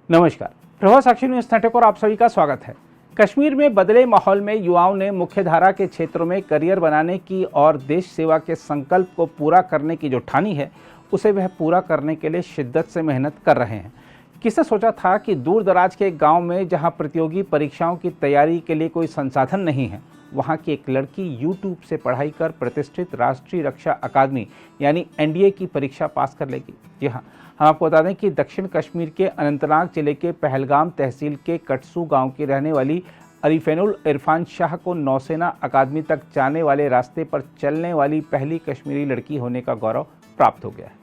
नमस्कार, प्रभात साक्षी news network और आप सभी का स्वागत है। कश्मीर में बदले माहौल में युवाओं ने मुख्यधारा के क्षेत्रों में करियर बनाने की और देश सेवा के संकल्प को पूरा करने की जो ठानी है उसे वह पूरा करने के लिए शिद्दत से मेहनत कर रहे हैं। किसने सोचा था कि दूर दराज के गांव में जहां प्रतियोगी परीक्षाओं की तैयारी के लिए कोई संसाधन नहीं है, वहां की एक लड़की यूट्यूब से पढ़ाई कर प्रतिष्ठित राष्ट्रीय रक्षा अकादमी यानी एनडीए की परीक्षा पास कर लेगी। जी हाँ, हम आपको बता दें कि दक्षिण कश्मीर के अनंतनाग जिले के पहलगाम तहसील के कटसू गांव की रहने वाली अरिफेनुल इरफान शाह को नौसेना अकादमी तक जाने वाले रास्ते पर चलने वाली पहली कश्मीरी लड़की होने का गौरव प्राप्त हो गया है।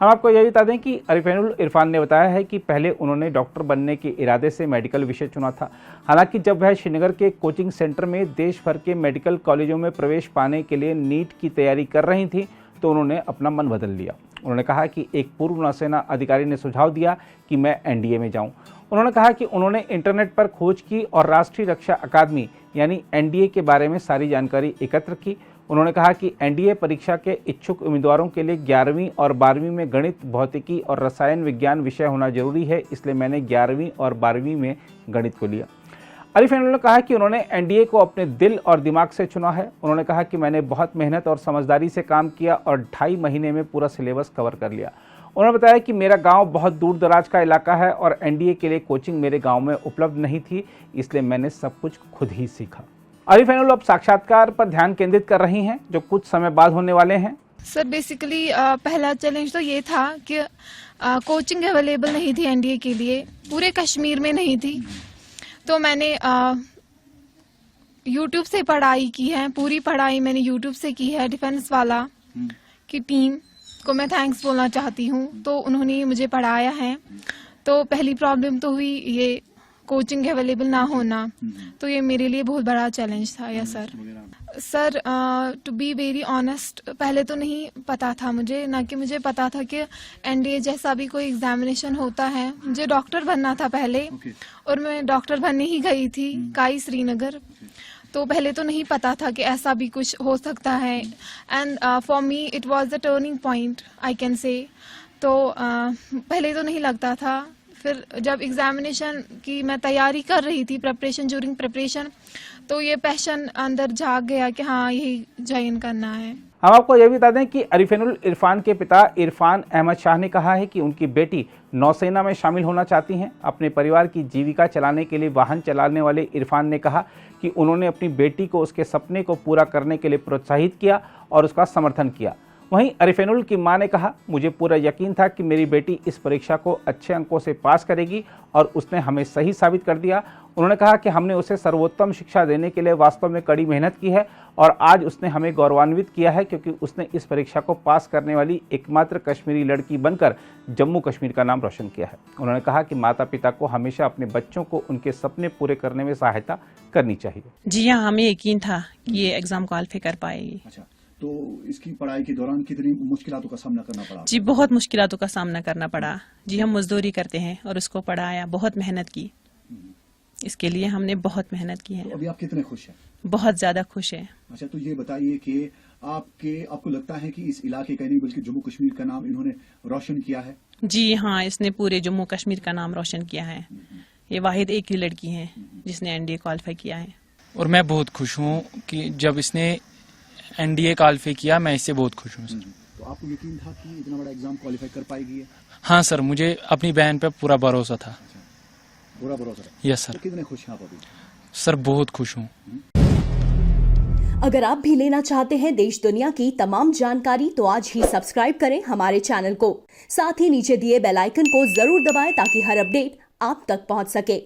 हम आपको यह बता दें कि अरिफेनुल इरफान ने बताया है कि पहले उन्होंने डॉक्टर बनने के इरादे से मेडिकल विषय चुना था। हालांकि जब वह श्रीनगर के कोचिंग सेंटर में देश भर के मेडिकल कॉलेजों में प्रवेश पाने के लिए नीट की तैयारी कर रही थी तो उन्होंने अपना मन बदल लिया। उन्होंने कहा कि एक पूर्व नौसेना अधिकारी ने सुझाव दिया कि मैं एनडीए में जाऊं। उन्होंने कहा कि उन्होंने इंटरनेट पर खोज की और राष्ट्रीय रक्षा अकादमी यानी एनडीए के बारे में सारी जानकारी एकत्र की। उन्होंने कहा कि एनडीए परीक्षा के इच्छुक उम्मीदवारों के लिए 11वीं और 12वीं में गणित, भौतिकी और रसायन विज्ञान विषय होना जरूरी है, इसलिए मैंने 11वीं और 12वीं में गणित को लिया। अरिफेनुल ने कहा कि उन्होंने एनडीए को अपने दिल और दिमाग से चुना है। उन्होंने कहा कि मैंने बहुत मेहनत और समझदारी से काम किया और 2.5 महीने में पूरा सिलेबस कवर कर लिया। उन्होंने बताया कि मेरा गांव बहुत दूर दराज का इलाका है और एनडीए के लिए कोचिंग मेरे गांव में उपलब्ध नहीं थी, इसलिए मैंने सब कुछ खुद ही सीखा। अरिफेनुल अब साक्षात्कार पर ध्यान केंद्रित कर रही हैं जो कुछ समय बाद होने वाले हैं। सर बेसिकली पहला चैलेंज तो ये था कि कोचिंग अवेलेबल नहीं थी एनडीए के लिए, पूरे कश्मीर में नहीं थी। तो मैंने यूट्यूब से पढ़ाई की है, पूरी पढ़ाई मैंने यूट्यूब से की है। डिफेंस वाला की टीम को मैं थैंक्स बोलना चाहती हूँ, तो उन्होंने मुझे पढ़ाया है। तो पहली प्रॉब्लम तो हुई ये कोचिंग अवेलेबल ना होना, तो ये मेरे लिए बहुत बड़ा चैलेंज था। Yeah sir to be very honest, पहले तो नहीं पता था मुझे, ना कि मुझे पता था कि एनडीए जैसा भी कोई एग्जामिनेशन होता है। मुझे डॉक्टर बनना था पहले और मैं डॉक्टर बनने ही गई थी काई श्रीनगर। तो पहले तो नहीं पता था कि ऐसा भी कुछ हो सकता है and for me it was the turning point I can say. तो पहले तो नहीं लगता था, फिर जब एग्जामिनेशन की मैं तैयारी कर रही थी, ड्यूरिंग प्रिपरेशन, तो ये पैशन अंदर जाग गया कि हाँ यही ज्वाइन करना है। हम आपको यह भी बता दें कि अरिफेनुल इरफान के पिता इरफान अहमद शाह ने कहा है कि उनकी बेटी नौसेना में शामिल होना चाहती हैं। अपने परिवार की जीविका चलाने के लिए वाहन चलाने वाले इरफान ने कहा कि उन्होंने अपनी बेटी को उसके सपने को पूरा करने के लिए प्रोत्साहित किया और उसका समर्थन किया। वहीं अरिफेनुल की मां ने कहा, मुझे पूरा यकीन था कि मेरी बेटी इस परीक्षा को अच्छे अंकों से पास करेगी और उसने हमें सही साबित कर दिया। उन्होंने कहा कि हमने उसे सर्वोत्तम शिक्षा देने के लिए वास्तव में कड़ी मेहनत की है और आज उसने हमें गौरवान्वित किया है क्योंकि उसने इस परीक्षा को पास करने वाली एकमात्र कश्मीरी लड़की बनकर जम्मू कश्मीर का नाम रोशन किया है। उन्होंने कहा कि माता पिता को हमेशा अपने बच्चों को उनके सपने पूरे करने में सहायता करनी चाहिए। जी हाँ, हमें यकीन था कि ये एग्जाम क्वालिफाई कर पाएगी। अच्छा, तो इसकी पढ़ाई के दौरान कितनी मुश्किलातों का सामना करना पड़ा? जी बहुत मुश्किलातों का सामना करना पड़ा। जी हम मजदूरी करते हैं और उसको पढ़ाया, बहुत मेहनत की। इसके लिए हमने बहुत मेहनत की है। तो अभी आप कितने खुश हैं? बहुत ज्यादा खुश है। अच्छा, तो ये बताइए कि आपको लगता है कि इस इलाके का नहीं बल्कि जम्मू कश्मीर का नाम इन्होंने रोशन किया है? जी हाँ, इसने पूरे जम्मू कश्मीर का नाम रोशन किया है। ये वाहिद एक ही लड़की है जिसने एनडीए क्वालिफाई किया है। और मैं बहुत खुश हूँ कि जब इसने एनडीए क्वालिफाई किया, मैं इससे बहुत खुश हूँ। तो आपको यकीन था कि इतना बड़ा एग्जाम क्वालिफाई कर पाएगी? हाँ सर, मुझे अपनी बहन पे पूरा भरोसा था। पूरा भरोसा? Yes sir. तो कितने खुश हैं आप अभी? सर बहुत खुश हूँ। अगर आप भी लेना चाहते हैं देश दुनिया की तमाम जानकारी तो आज ही सब्सक्राइब करें हमारे चैनल को। साथ ही नीचे दिए बेल आइकन को जरूर दबाएं ताकि हर अपडेट आप तक पहुंच सके।